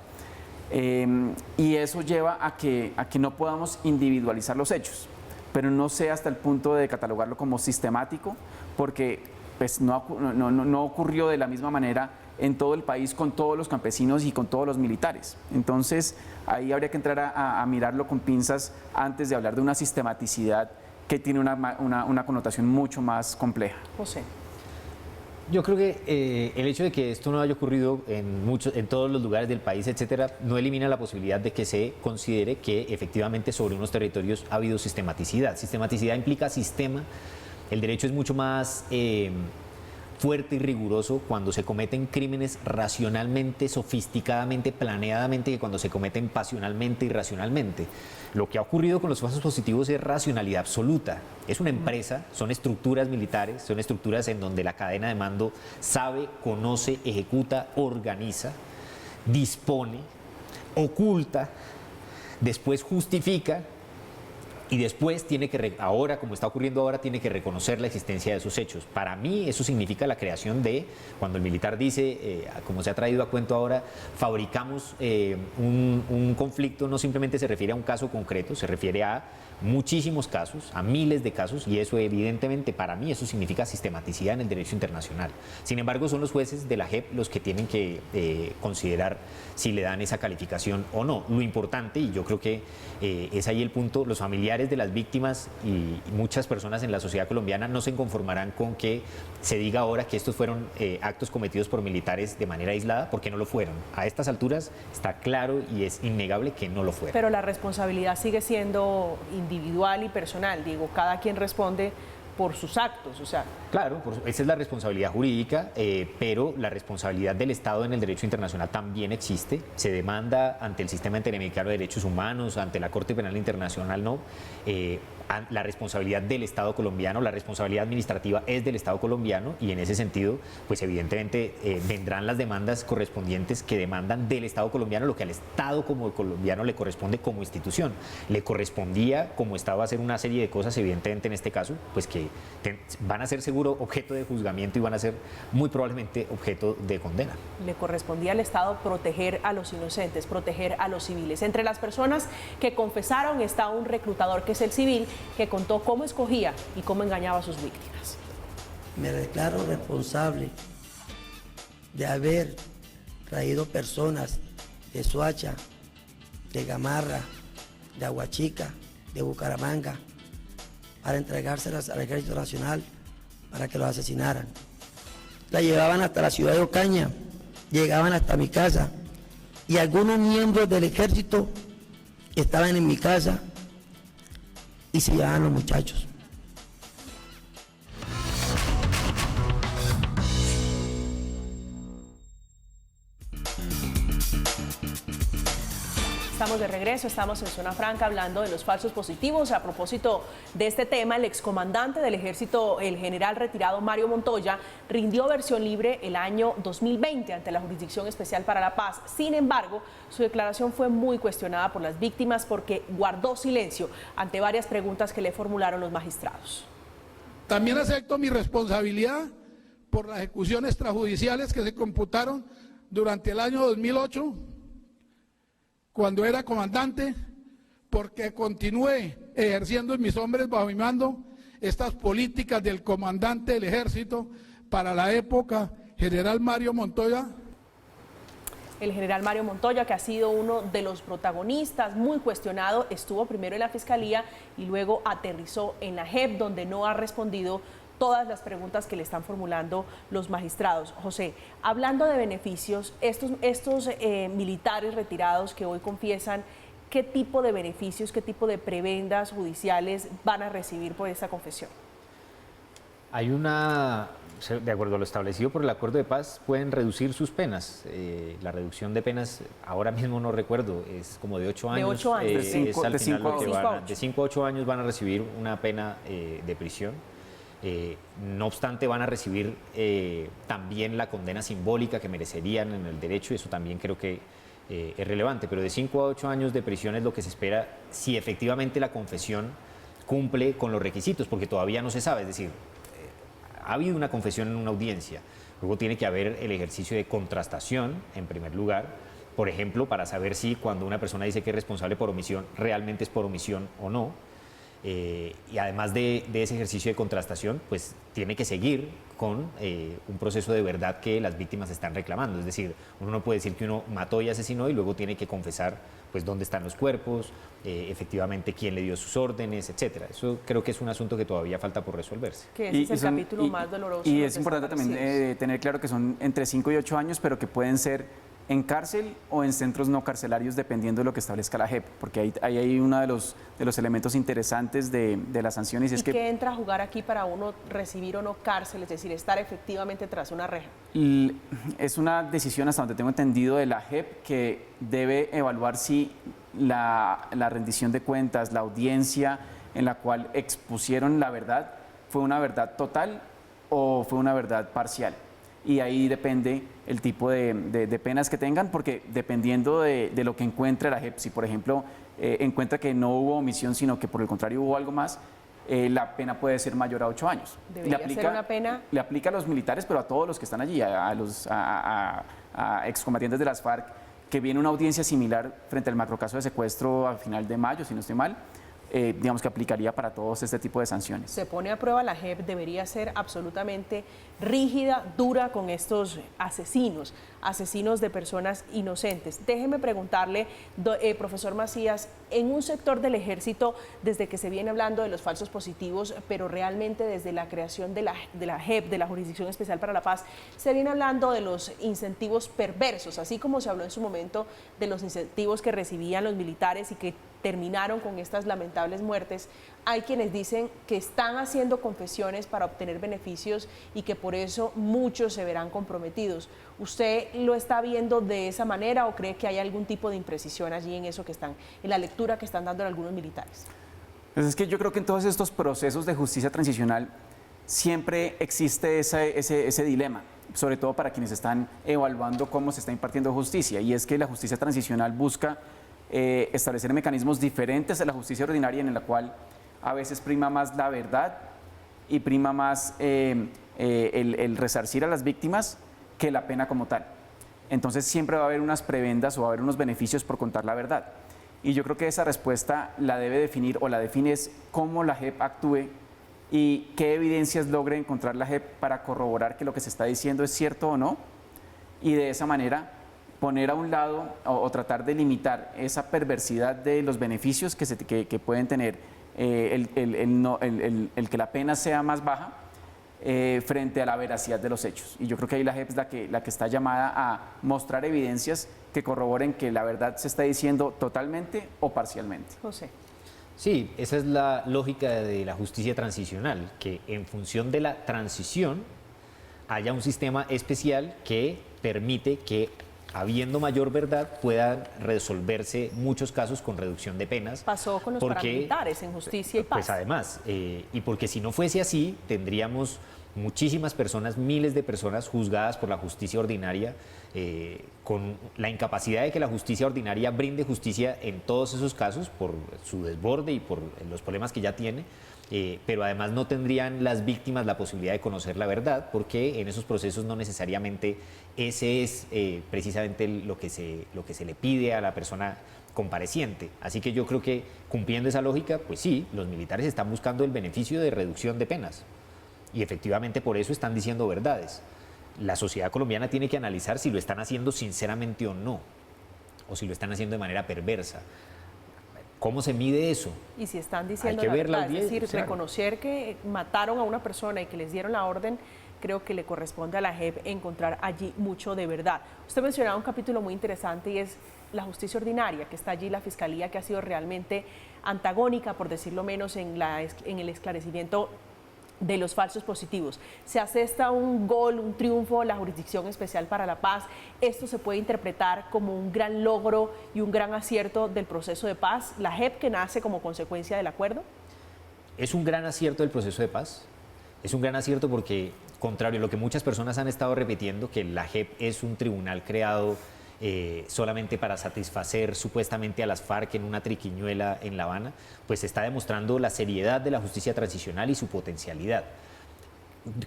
Y eso lleva a que no podamos individualizar los hechos, pero no sé hasta el punto de catalogarlo como sistemático, porque pues, no ocurrió de la misma manera en todo el país con todos los campesinos y con todos los militares. Entonces, ahí habría que entrar a mirarlo con pinzas antes de hablar de una sistematicidad que tiene una connotación mucho más compleja. José. Yo creo que el hecho de que esto no haya ocurrido en todos los lugares del país, etcétera, no elimina la posibilidad de que se considere que efectivamente sobre unos territorios ha habido sistematicidad. Sistematicidad implica sistema. El derecho es mucho más fuerte y riguroso cuando se cometen crímenes racionalmente, sofisticadamente, planeadamente, que cuando se cometen pasionalmente y racionalmente. Lo que ha ocurrido con los falsos positivos es racionalidad absoluta. Es una empresa, son estructuras militares, son estructuras en donde la cadena de mando sabe, conoce, ejecuta, organiza, dispone, oculta, después justifica, y después tiene que, ahora, como está ocurriendo ahora, tiene que reconocer la existencia de esos hechos. Para mí eso significa la creación de, cuando el militar dice, como se ha traído a cuento ahora, fabricamos un conflicto, no simplemente se refiere a un caso concreto, se refiere a muchísimos casos, a miles de casos, y eso evidentemente para mí eso significa sistematicidad en el derecho internacional. Sin embargo, son los jueces de la JEP los que tienen que considerar si le dan esa calificación o no. Lo importante, y yo creo que es ahí el punto, los familiares de las víctimas y muchas personas en la sociedad colombiana no se conformarán con que se diga ahora que estos fueron actos cometidos por militares de manera aislada, porque no lo fueron. A estas alturas está claro y es innegable que no lo fueron. Pero la responsabilidad sigue siendo individual y personal, digo, cada quien responde por sus actos, o sea. Claro, esa es la responsabilidad jurídica, pero la responsabilidad del Estado en el derecho internacional también existe. Se demanda ante el Sistema Interamericano de Derechos Humanos, ante la Corte Penal Internacional, no. La responsabilidad del Estado colombiano, la responsabilidad administrativa es del Estado colombiano, y en ese sentido, pues evidentemente vendrán las demandas correspondientes que demandan del Estado colombiano lo que al Estado como colombiano le corresponde como institución. Le correspondía, como Estado, hacer una serie de cosas, evidentemente en este caso, pues que van a ser seguro objeto de juzgamiento y van a ser muy probablemente objeto de condena. Le correspondía al Estado proteger a los inocentes, proteger a los civiles. Entre las personas que confesaron está un reclutador, que es el civil, que contó cómo escogía y cómo engañaba a sus víctimas. Me declaro responsable de haber traído personas de Soacha, de Gamarra, de Aguachica, de Bucaramanga, para entregárselas al Ejército Nacional para que los asesinaran. La llevaban hasta la ciudad de Ocaña, llegaban hasta mi casa y algunos miembros del ejército estaban en mi casa y se llevaban los muchachos. Estamos de regreso, estamos en Zona Franca hablando de los falsos positivos. A propósito de este tema, el excomandante del Ejército, el general retirado Mario Montoya, rindió versión libre el año 2020 ante la Jurisdicción Especial para la Paz. Sin embargo, su declaración fue muy cuestionada por las víctimas porque guardó silencio ante varias preguntas que le formularon los magistrados. También acepto mi responsabilidad por las ejecuciones extrajudiciales que se computaron durante el año 2008, cuando era comandante, porque continué ejerciendo en mis hombres bajo mi mando estas políticas del comandante del ejército para la época, general Mario Montoya. El general Mario Montoya, que ha sido uno de los protagonistas, muy cuestionado, estuvo primero en la Fiscalía y luego aterrizó en la JEP, donde no ha respondido todas las preguntas que le están formulando los magistrados. José, hablando de beneficios, estos militares retirados que hoy confiesan, ¿qué tipo de beneficios, qué tipo de prebendas judiciales van a recibir por esta confesión? Hay de acuerdo a lo establecido por el acuerdo de paz, pueden reducir sus penas. La reducción de penas, ahora mismo no recuerdo, es como de 8 años. De 8 años. De 5 a 8 años van a recibir una pena de prisión. No obstante, van a recibir también la condena simbólica que merecerían en el derecho, y eso también creo que es relevante, pero de 5 a 8 años de prisión es lo que se espera si efectivamente la confesión cumple con los requisitos, porque todavía no se sabe, es decir, ha habido una confesión en una audiencia, luego tiene que haber el ejercicio de contrastación, en primer lugar, por ejemplo, para saber si cuando una persona dice que es responsable por omisión, realmente es por omisión o no. Y además de ese ejercicio de contrastación, pues tiene que seguir con un proceso de verdad que las víctimas están reclamando. Es decir, uno no puede decir que uno mató y asesinó y luego tiene que confesar pues dónde están los cuerpos, efectivamente quién le dio sus órdenes, etcétera. Eso creo que es un asunto que todavía falta por resolverse. Que ese es el capítulo más doloroso. Y es importante también tener claro que son entre 5 y 8 años, pero que pueden ser en cárcel o en centros no carcelarios, dependiendo de lo que establezca la JEP, porque ahí hay uno de los elementos interesantes de las sanciones. ¿Y qué entra a jugar aquí para uno recibir o no cárcel, es decir, estar efectivamente tras una reja? Es una decisión, hasta donde tengo entendido, de la JEP, que debe evaluar si la rendición de cuentas, la audiencia en la cual expusieron la verdad, fue una verdad total o fue una verdad parcial. Y ahí depende el tipo de penas que tengan, porque dependiendo de lo que encuentre la JEP, si por ejemplo encuentra que no hubo omisión, sino que por el contrario hubo algo más, la pena puede ser mayor a 8 años. ¿Debería ser una pena? Le aplica a los militares, pero a todos los que están allí, a excombatientes de las FARC, que viene una audiencia similar frente al macrocaso de secuestro a final de mayo, si no estoy mal. Digamos que aplicaría para todos este tipo de sanciones. Se pone a prueba la JEP, debería ser absolutamente rígida, dura con estos asesinos de personas inocentes. Déjeme preguntarle, profesor Macías, en un sector del ejército, desde que se viene hablando de los falsos positivos, pero realmente desde la creación de la JEP, de la Jurisdicción Especial para la Paz, se viene hablando de los incentivos perversos, así como se habló en su momento de los incentivos que recibían los militares y que terminaron con estas lamentables muertes. Hay quienes dicen que están haciendo confesiones para obtener beneficios y que por eso muchos se verán comprometidos. ¿Usted lo está viendo de esa manera o cree que hay algún tipo de imprecisión allí en eso que están, en la lectura que están dando algunos militares? Pues es que yo creo que en todos estos procesos de justicia transicional siempre existe ese dilema, sobre todo para quienes están evaluando cómo se está impartiendo justicia, y es que la justicia transicional busca establecer mecanismos diferentes a la justicia ordinaria, en la cual a veces prima más la verdad y prima más el resarcir a las víctimas que la pena como tal. Entonces siempre va a haber unas prebendas o va a haber unos beneficios por contar la verdad. Y yo creo que esa respuesta la debe definir, o la define, es cómo la JEP actúe y qué evidencias logre encontrar la JEP para corroborar que lo que se está diciendo es cierto o no. y de esa manera poner a un lado o tratar de limitar esa perversidad de los beneficios que pueden tener el que la pena sea más baja frente a la veracidad de los hechos. Y yo creo que ahí la JEP es la que está llamada a mostrar evidencias que corroboren que la verdad se está diciendo totalmente o parcialmente. José. Sí, esa es la lógica de la justicia transicional, que en función de la transición haya un sistema especial que permite que, habiendo mayor verdad, puedan resolverse muchos casos con reducción de penas. Pasó con los paramilitares en Justicia y Paz. Pues además, y porque si no fuese así, tendríamos muchísimas personas, miles de personas juzgadas por la justicia ordinaria, con la incapacidad de que la justicia ordinaria brinde justicia en todos esos casos por su desborde y por los problemas que ya tiene. Pero además no tendrían las víctimas la posibilidad de conocer la verdad, porque en esos procesos no necesariamente ese es precisamente lo que se le pide a la persona compareciente. Así que yo creo que, cumpliendo esa lógica, pues sí, los militares están buscando el beneficio de reducción de penas y efectivamente por eso están diciendo verdades. La sociedad colombiana tiene que analizar si lo están haciendo sinceramente o no, o si lo están haciendo de manera perversa. ¿Cómo se mide eso? Y si están diciendo Hay que la ver la verdad, es audiencia, decir, claro. reconocer que mataron a una persona y que les dieron la orden, creo que le corresponde a la JEP encontrar allí mucho de verdad. Usted mencionaba un capítulo muy interesante y es la justicia ordinaria, que está allí, la fiscalía, que ha sido realmente antagónica, por decirlo menos, en el esclarecimiento de los falsos positivos. Se asesta un gol, un triunfo, la Jurisdicción Especial para la Paz. Esto se puede interpretar como un gran logro y un gran acierto del proceso de paz, la JEP, que nace como consecuencia del acuerdo. Es un gran acierto del proceso de paz. Es un gran acierto porque, contrario a lo que muchas personas han estado repitiendo, que la JEP es un tribunal creado solamente para satisfacer supuestamente a las FARC en una triquiñuela en La Habana, pues está demostrando la seriedad de la justicia transicional y su potencialidad.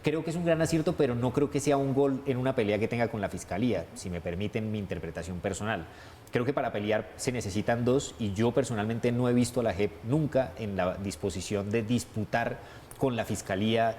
Creo que es un gran acierto, pero no creo que sea un gol en una pelea que tenga con la Fiscalía, si me permiten mi interpretación personal. Creo que para pelear se necesitan dos, y yo personalmente no he visto a la JEP nunca en la disposición de disputar con la Fiscalía,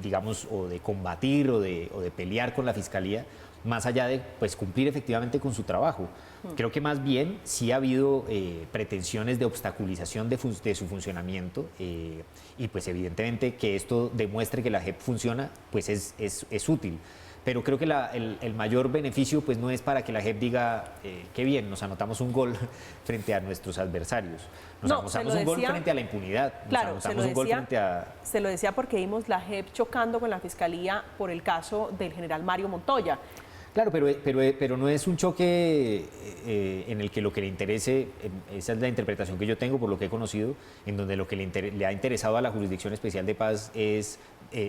digamos, o de combatir o de pelear con la Fiscalía, más allá de pues, cumplir efectivamente con su trabajo. Creo que más bien sí ha habido pretensiones de obstaculización de su funcionamiento, y pues evidentemente que esto demuestre que la JEP funciona, pues es útil. Pero creo que el mayor beneficio pues no es para que la JEP diga qué bien, nos anotamos un gol frente a nuestros adversarios. Nos anotamos un gol frente a la impunidad. Claro, nos anotamos un gol frente a... Se lo decía porque vimos la JEP chocando con la Fiscalía por el caso del general Mario Montoya. Claro, pero no es un choque en el que lo que le interese, esa es la interpretación que yo tengo por lo que he conocido, en donde lo que le ha interesado a la Jurisdicción Especial de Paz es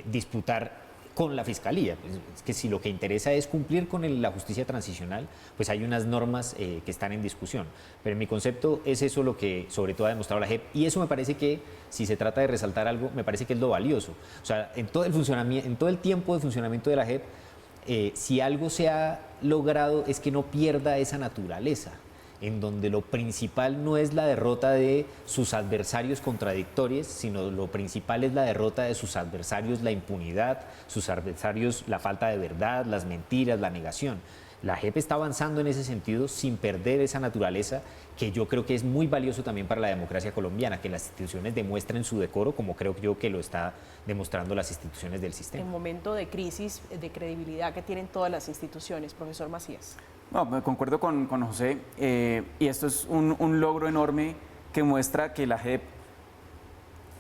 disputar con la Fiscalía. Es que si lo que interesa es cumplir con la justicia transicional, pues hay unas normas que están en discusión. Pero en mi concepto es eso lo que sobre todo ha demostrado la JEP, y eso me parece que, si se trata de resaltar algo, me parece que es lo valioso. O sea, en todo el tiempo de funcionamiento de la JEP, si algo se ha logrado es que no pierda esa naturaleza, en donde lo principal no es la derrota de sus adversarios contradictorios, sino lo principal es la derrota de sus adversarios, la impunidad, sus adversarios, la falta de verdad, las mentiras, la negación. La JEP está avanzando en ese sentido sin perder esa naturaleza, que yo creo que es muy valioso también para la democracia colombiana, que las instituciones demuestren su decoro, como creo yo que lo está demostrando las instituciones del sistema. En momento de crisis de credibilidad que tienen todas las instituciones, profesor Macías. No, me concuerdo con José, y esto es un logro enorme que muestra que la JEP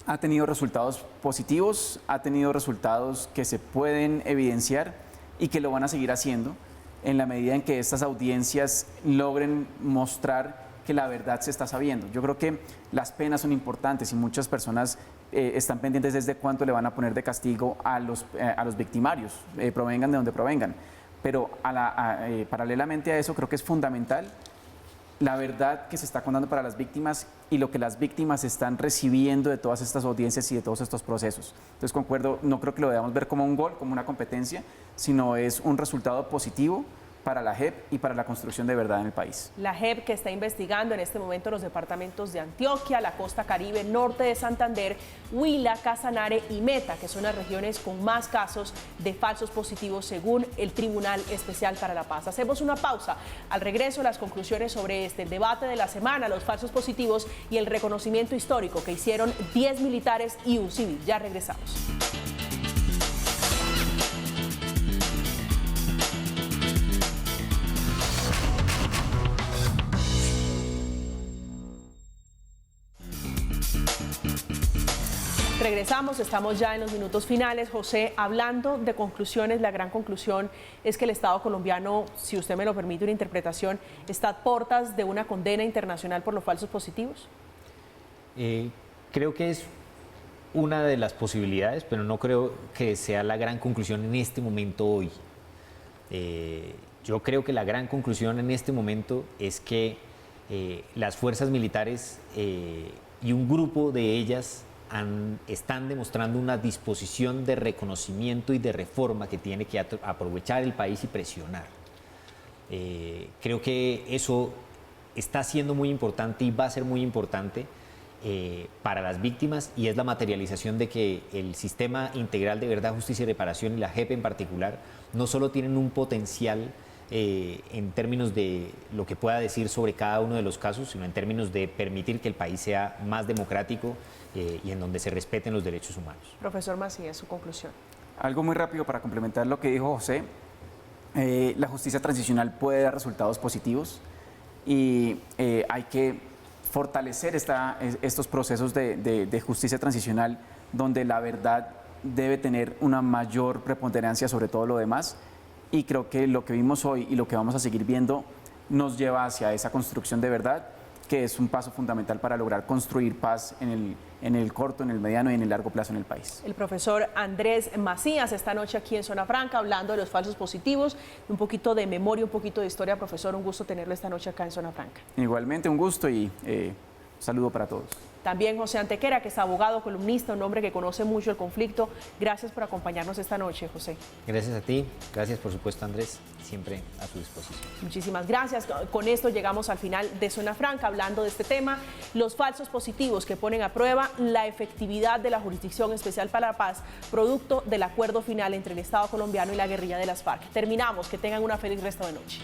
ha tenido resultados positivos, ha tenido resultados que se pueden evidenciar y que lo van a seguir haciendo en la medida en que estas audiencias logren mostrar que la verdad se está sabiendo. Yo creo que las penas son importantes y muchas personas están pendientes desde cuánto le van a poner de castigo a los victimarios, provengan de donde provengan. Pero paralelamente a eso, creo que es fundamental la verdad que se está contando para las víctimas y lo que las víctimas están recibiendo de todas estas audiencias y de todos estos procesos. Entonces concuerdo, no creo que lo debamos ver como un gol, como una competencia, sino es un resultado positivo para la JEP y para la construcción de verdad en el país. La JEP, que está investigando en este momento los departamentos de Antioquia, la costa caribe, norte de Santander, Huila, Casanare y Meta, que son las regiones con más casos de falsos positivos según el Tribunal Especial para la Paz. Hacemos una pausa. Al regreso, las conclusiones sobre el debate de la semana, los falsos positivos y el reconocimiento histórico que hicieron 10 militares y un civil. Ya regresamos. Regresamos, estamos ya en los minutos finales. José, hablando de conclusiones, la gran conclusión es que el Estado colombiano, si usted me lo permite una interpretación, está a puertas de una condena internacional por los falsos positivos. Creo que es una de las posibilidades, pero no creo que sea la gran conclusión en este momento hoy. Yo creo que la gran conclusión en este momento es que las fuerzas militares y un grupo de ellas están demostrando una disposición de reconocimiento y de reforma que tiene que aprovechar el país y presionar. Creo que eso está siendo muy importante y va a ser muy importante para las víctimas, y es la materialización de que el Sistema Integral de Verdad, Justicia y Reparación y la JEP en particular no solo tienen un potencial en términos de lo que pueda decir sobre cada uno de los casos, sino en términos de permitir que el país sea más democrático y en donde se respeten los derechos humanos. Profesor Macías, su conclusión. Algo muy rápido para complementar lo que dijo José. La justicia transicional puede dar resultados positivos y hay que fortalecer estos procesos de justicia transicional donde la verdad debe tener una mayor preponderancia sobre todo lo demás, y creo que lo que vimos hoy y lo que vamos a seguir viendo nos lleva hacia esa construcción de verdad, que es un paso fundamental para lograr construir paz en el corto, en el mediano y en el largo plazo en el país. El profesor Andrés Macías esta noche aquí en Zona Franca hablando de los falsos positivos, un poquito de memoria, un poquito de historia. Profesor, un gusto tenerlo esta noche acá en Zona Franca. Igualmente, un gusto y saludo para todos. También José Antequera, que es abogado, columnista, un hombre que conoce mucho el conflicto. Gracias por acompañarnos esta noche, José. Gracias a ti, gracias por supuesto, Andrés, siempre a su disposición. Muchísimas gracias. Con esto llegamos al final de Zona Franca, hablando de este tema, los falsos positivos que ponen a prueba la efectividad de la Jurisdicción Especial para la Paz, producto del acuerdo final entre el Estado colombiano y la guerrilla de las FARC. Terminamos, que tengan una feliz resto de noche.